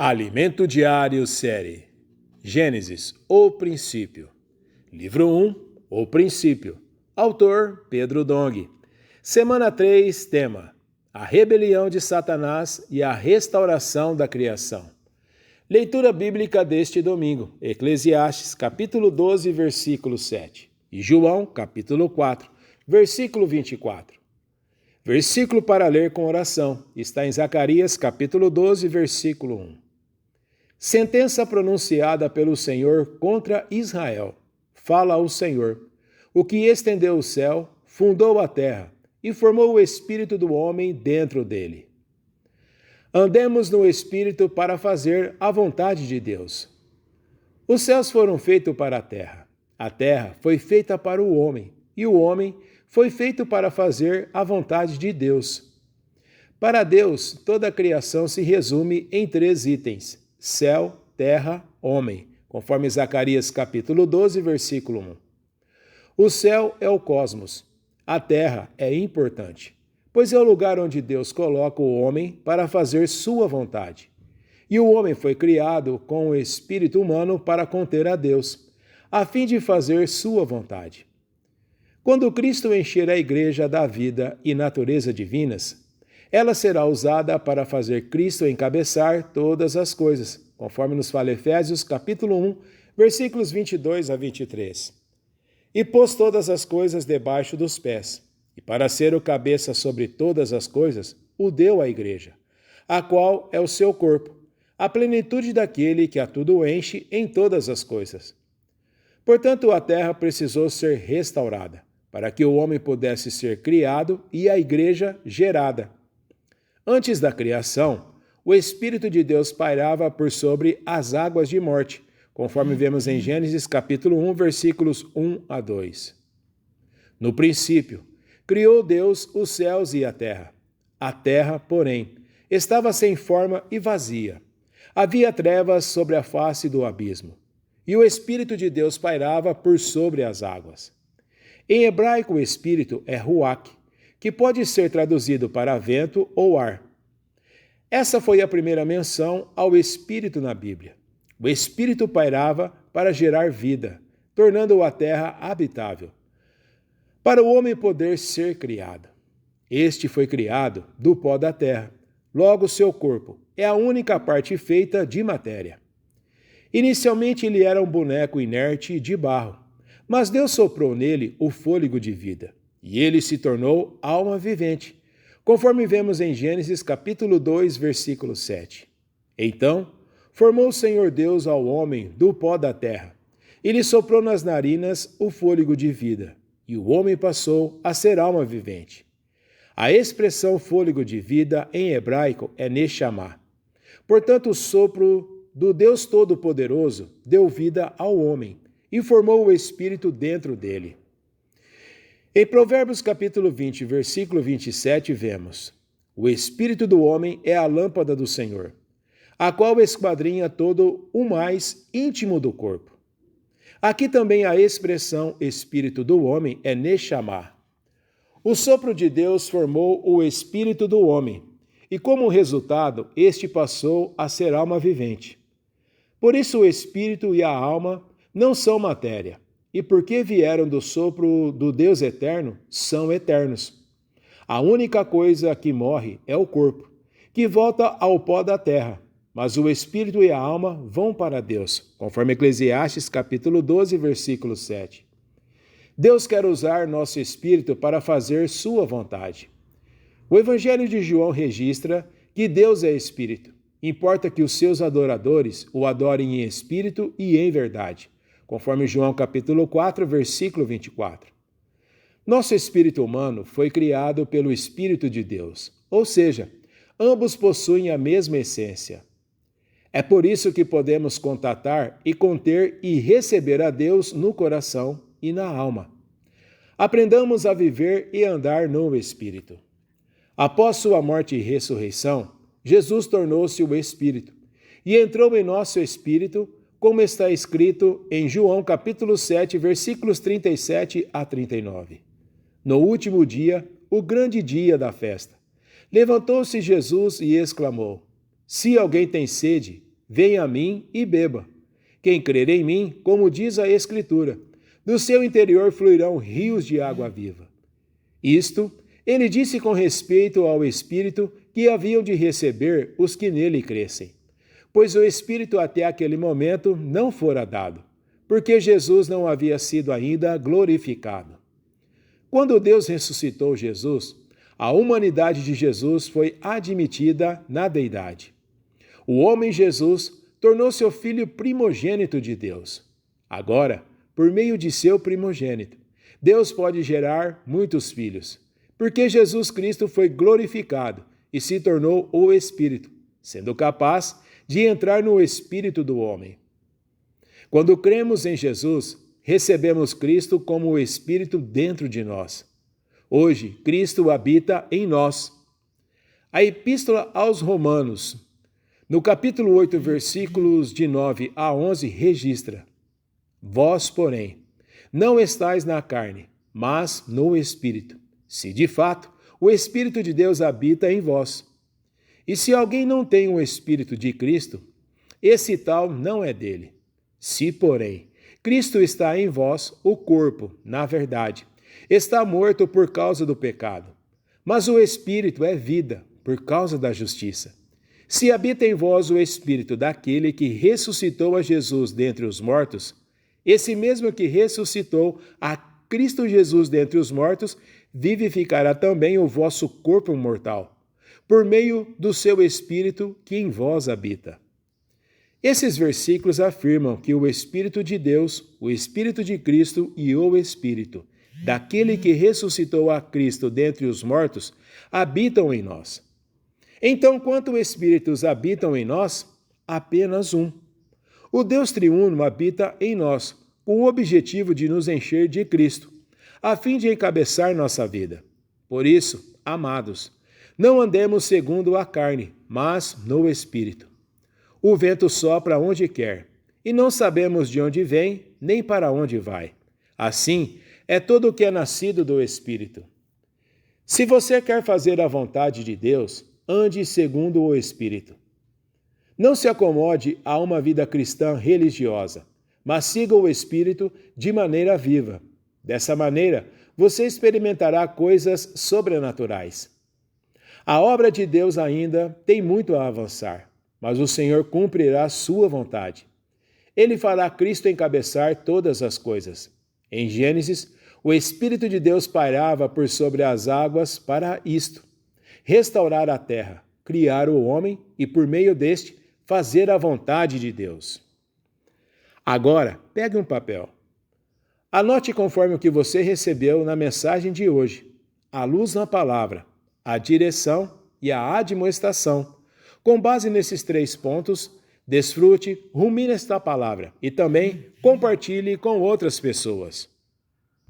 Alimento Diário Série Gênesis, o Princípio. Livro 1, O Princípio. Autor, Pedro Dong. Semana 3, tema: a rebelião de Satanás e a restauração da criação. Leitura bíblica deste domingo, Eclesiastes, capítulo 12, versículo 7. E João, capítulo 4, versículo 24. Versículo para ler com oração. Está em Zacarias, capítulo 12, versículo 1. Sentença pronunciada pelo Senhor contra Israel. Fala o Senhor: o que estendeu o céu, fundou a terra e formou o espírito do homem dentro dele. Andemos no espírito para fazer a vontade de Deus. Os céus foram feitos para a terra foi feita para o homem, e o homem foi feito para fazer a vontade de Deus. Para Deus, toda a criação se resume em 3 itens: céu, terra, homem, conforme Zacarias capítulo 12, versículo 1. O céu é o cosmos. A terra é importante, pois é o lugar onde Deus coloca o homem para fazer sua vontade. E o homem foi criado com o espírito humano para conter a Deus, a fim de fazer sua vontade. Quando Cristo encher a igreja da vida e natureza divinas, ela será usada para fazer Cristo encabeçar todas as coisas, conforme nos fala Efésios capítulo 1, versículos 22 a 23. E pôs todas as coisas debaixo dos pés, e para ser o cabeça sobre todas as coisas, o deu à igreja, a qual é o seu corpo, a plenitude daquele que a tudo enche em todas as coisas. Portanto, a terra precisou ser restaurada, para que o homem pudesse ser criado e a igreja gerada. Antes da criação, o Espírito de Deus pairava por sobre as águas de morte, conforme vemos em Gênesis capítulo 1, versículos 1 a 2. No princípio, criou Deus os céus e a terra. A terra, porém, estava sem forma e vazia. Havia trevas sobre a face do abismo, e o Espírito de Deus pairava por sobre as águas. Em hebraico, o Espírito é ruach, que pode ser traduzido para vento ou ar. Essa foi a primeira menção ao Espírito na Bíblia. O Espírito pairava para gerar vida, tornando a terra habitável, para o homem poder ser criado. Este foi criado do pó da terra, logo seu corpo é a única parte feita de matéria. Inicialmente ele era um boneco inerte de barro, mas Deus soprou nele o fôlego de vida, e ele se tornou alma vivente, conforme vemos em Gênesis capítulo 2, versículo 7. Então, formou o Senhor Deus ao homem do pó da terra, e lhe soprou nas narinas o fôlego de vida, e o homem passou a ser alma vivente. A expressão fôlego de vida em hebraico é neshama. Portanto, o sopro do Deus Todo-Poderoso deu vida ao homem, e formou o Espírito dentro dele. Em Provérbios capítulo 20, versículo 27, vemos: o Espírito do homem é a lâmpada do Senhor, a qual esquadrinha todo o mais íntimo do corpo. Aqui também a expressão Espírito do homem é neshama. O sopro de Deus formou o Espírito do homem, e como resultado, este passou a ser alma vivente. Por isso o Espírito e a alma não são matéria, e porque vieram do sopro do Deus eterno, são eternos. A única coisa que morre é o corpo, que volta ao pó da terra, mas o espírito e a alma vão para Deus, conforme Eclesiastes capítulo 12, versículo 7. Deus quer usar nosso espírito para fazer sua vontade. O Evangelho de João registra que Deus é espírito. Importa que os seus adoradores o adorem em espírito e em verdade, conforme João capítulo 4, versículo 24. Nosso espírito humano foi criado pelo Espírito de Deus, ou seja, ambos possuem a mesma essência. É por isso que podemos contatar e conter e receber a Deus no coração e na alma. Aprendamos a viver e andar no Espírito. Após sua morte e ressurreição, Jesus tornou-se o Espírito e entrou em nosso espírito, como está escrito em João capítulo 7, versículos 37 a 39. No último dia, o grande dia da festa, levantou-se Jesus e exclamou: Se alguém tem sede, venha a mim e beba. Quem crer em mim, como diz a Escritura, do seu interior fluirão rios de água viva. Isto ele disse com respeito ao Espírito que haviam de receber os que nele crescem, pois o Espírito até aquele momento não fora dado, porque Jesus não havia sido ainda glorificado. Quando Deus ressuscitou Jesus, a humanidade de Jesus foi admitida na deidade. O homem Jesus tornou-se o filho primogênito de Deus. Agora, por meio de seu primogênito, Deus pode gerar muitos filhos, porque Jesus Cristo foi glorificado e se tornou o Espírito, sendo capaz de entrar no espírito do homem. Quando cremos em Jesus, recebemos Cristo como o Espírito dentro de nós. Hoje, Cristo habita em nós. A Epístola aos Romanos, no capítulo 8, versículos de 9 a 11, registra: Vós, porém, não estais na carne, mas no Espírito, se de fato o Espírito de Deus habita em vós. E se alguém não tem o Espírito de Cristo, esse tal não é dele. Se, porém, Cristo está em vós, o corpo, na verdade, está morto por causa do pecado, mas o Espírito é vida por causa da justiça. Se habita em vós o Espírito daquele que ressuscitou a Jesus dentre os mortos, esse mesmo que ressuscitou a Cristo Jesus dentre os mortos, vivificará também o vosso corpo mortal, por meio do seu Espírito que em vós habita. Esses versículos afirmam que o Espírito de Deus, o Espírito de Cristo e o Espírito daquele que ressuscitou a Cristo dentre os mortos habitam em nós. Então, quantos espíritos habitam em nós? Apenas um. O Deus triuno habita em nós, com o objetivo de nos encher de Cristo, a fim de encabeçar nossa vida. Por isso, amados, não andemos segundo a carne, mas no Espírito. O vento sopra onde quer, e não sabemos de onde vem, nem para onde vai. Assim, é todo o que é nascido do Espírito. Se você quer fazer a vontade de Deus, ande segundo o Espírito. Não se acomode a uma vida cristã religiosa, mas siga o Espírito de maneira viva. Dessa maneira, você experimentará coisas sobrenaturais. A obra de Deus ainda tem muito a avançar, mas o Senhor cumprirá sua vontade. Ele fará Cristo encabeçar todas as coisas. Em Gênesis, o Espírito de Deus pairava por sobre as águas para isto: restaurar a terra, criar o homem e, por meio deste, fazer a vontade de Deus. Agora, pegue um papel. Anote conforme o que você recebeu na mensagem de hoje: a luz na palavra, a direção e a admoestação. Com base nesses 3 pontos, desfrute, rumine esta palavra e também compartilhe com outras pessoas.